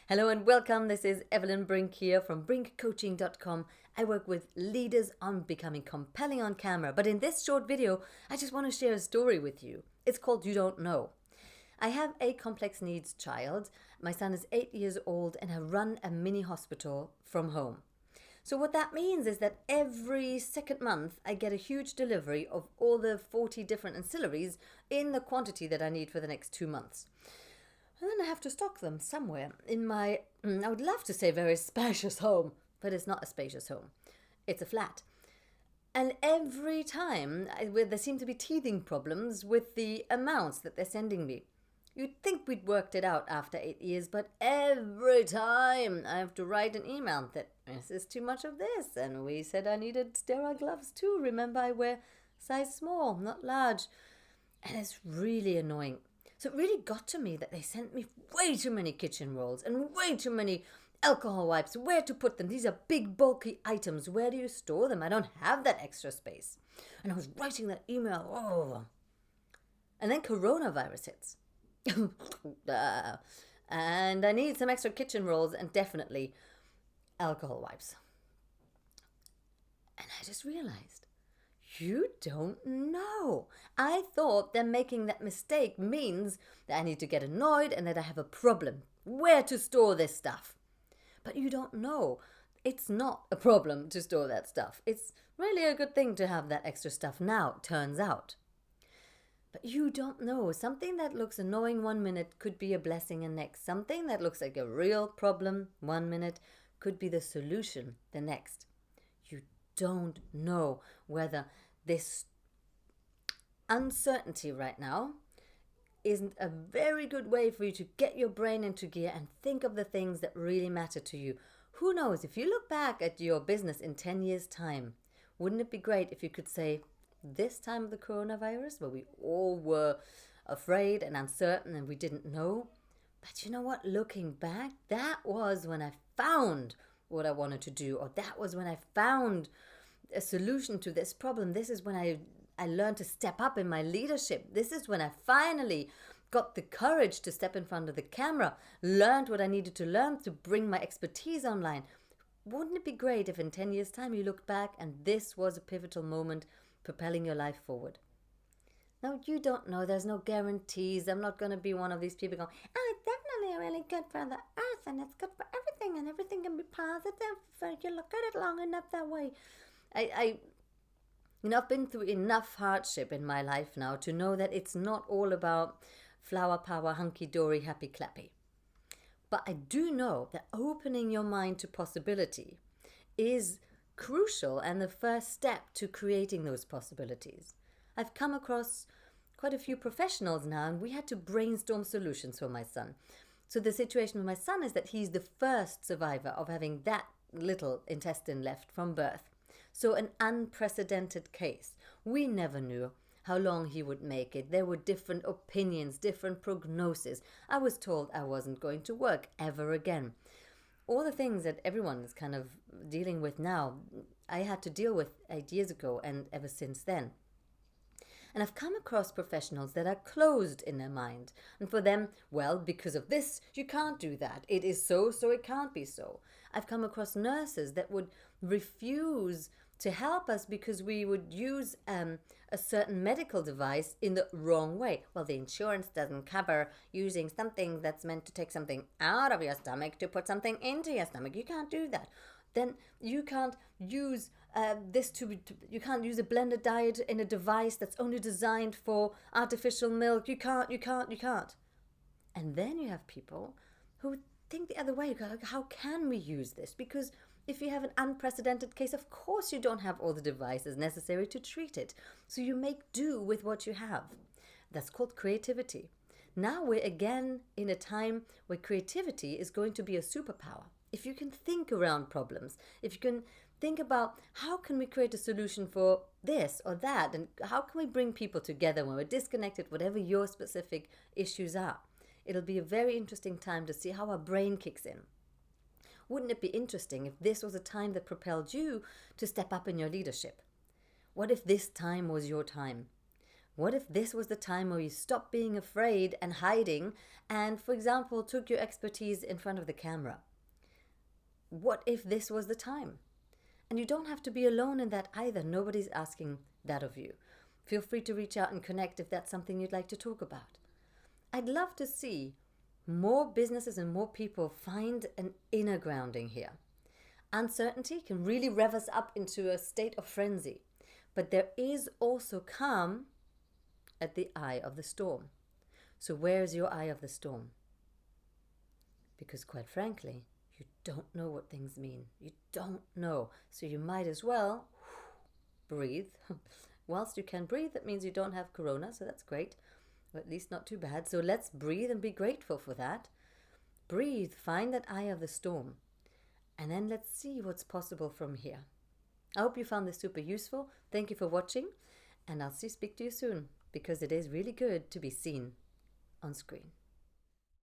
Hello and welcome. This is Evelyn Brink here from brinkcoaching.com. I work with leaders on becoming compelling on camera. But in this short video, I just want to share a story with you. It's called You Don't Know. I have a complex needs child. My son is 8 years old and I run a mini hospital from home. So what that means is that every second month I get a huge delivery of all the 40 different ancillaries in the quantity that I need for the next 2 months. And then I have to stock them somewhere in my, I would love to say very spacious home, but it's not a spacious home. It's a flat. And every time there seem to be teething problems with the amounts that they're sending me. You'd think we'd worked it out after 8 years, but every time I have to write an email that this is too much of this. And we said I needed sterile gloves too. Remember, I wear size small, not large. And it's really annoying. So it really got to me that they sent me way too many kitchen rolls and way too many alcohol wipes. Where to put them? These are big, bulky items. Where do you store them? I don't have that extra space. And I was writing that email. And then coronavirus hits. And I need some extra kitchen rolls and definitely alcohol wipes. And I just realized, you don't know. I thought that making that mistake means that I need to get annoyed and that I have a problem. Where to store this stuff? But you don't know. It's not a problem to store that stuff. It's really a good thing to have that extra stuff now, turns out. But you don't know. Something that looks annoying 1 minute could be a blessing the next. Something that looks like a real problem 1 minute could be the solution the next. You don't know whether this uncertainty right now isn't a very good way for you to get your brain into gear and think of the things that really matter to you. Who knows, if you look back at your business in 10 years' time, wouldn't it be great if you could say, this time of the coronavirus, where we all were afraid and uncertain and we didn't know, but you know what, looking back, that was when I found what I wanted to do, or that was when I found a solution to this problem. This is when I learned to step up in my leadership. This is when I finally got the courage to step in front of the camera, learned what I needed to learn to bring my expertise online. Wouldn't it be great if in 10 years' time you look back and this was a pivotal moment propelling your life forward? Now, you don't know. There's no guarantees. I'm not going to be one of these people going, oh, it's definitely really good for the earth and it's good for everything and everything can be positive if you look at it long enough that way. I've been through enough hardship in my life now to know that it's not all about flower power, hunky-dory, happy-clappy. But I do know that opening your mind to possibility is crucial and the first step to creating those possibilities. I've come across quite a few professionals now, and we had to brainstorm solutions for my son. So the situation with my son is that he's the first survivor of having that little intestine left from birth. So an unprecedented case. We never knew how long he would make it. There were different opinions, different prognoses. I was told I wasn't going to work ever again. All the things that everyone is kind of dealing with now, I had to deal with 8 years ago and ever since then. And I've come across professionals that are closed in their mind. And for them, well, because of this, you can't do that. It is so, so it can't be so. I've come across nurses that would refuse to help us because we would use a certain medical device in the wrong way. Well, the insurance doesn't cover using something that's meant to take something out of your stomach to put something into your stomach. You can't do that. Then you can't use you can't use a blended diet in a device that's only designed for artificial milk. You can't. And then you have people who think the other way. How can we use this? Because if you have an unprecedented case, of course you don't have all the devices necessary to treat it. So you make do with what you have. That's called creativity. Now we're again in a time where creativity is going to be a superpower. If you can think around problems, if you can think about how can we create a solution for this or that, and how can we bring people together when we're disconnected, whatever your specific issues are. It'll be a very interesting time to see how our brain kicks in. Wouldn't it be interesting if this was a time that propelled you to step up in your leadership? What if this time was your time? What if this was the time where you stopped being afraid and hiding and, for example, took your expertise in front of the camera? What if this was the time? And you don't have to be alone in that either. Nobody's asking that of you. Feel free to reach out and connect if that's something you'd like to talk about. I'd love to see more businesses and more people find an inner grounding here. Uncertainty can really rev us up into a state of frenzy, but there is also calm at the eye of the storm. So where's your eye of the storm? Because quite frankly, you don't know what things mean. You don't know. So you might as well breathe. Whilst you can breathe, that means you don't have corona, so that's great. Or at least not too bad. So let's breathe and be grateful for that. Breathe, find that eye of the storm. And then let's see what's possible from here. I hope you found this super useful. Thank you for watching. And I'll speak to you soon, because it is really good to be seen on screen.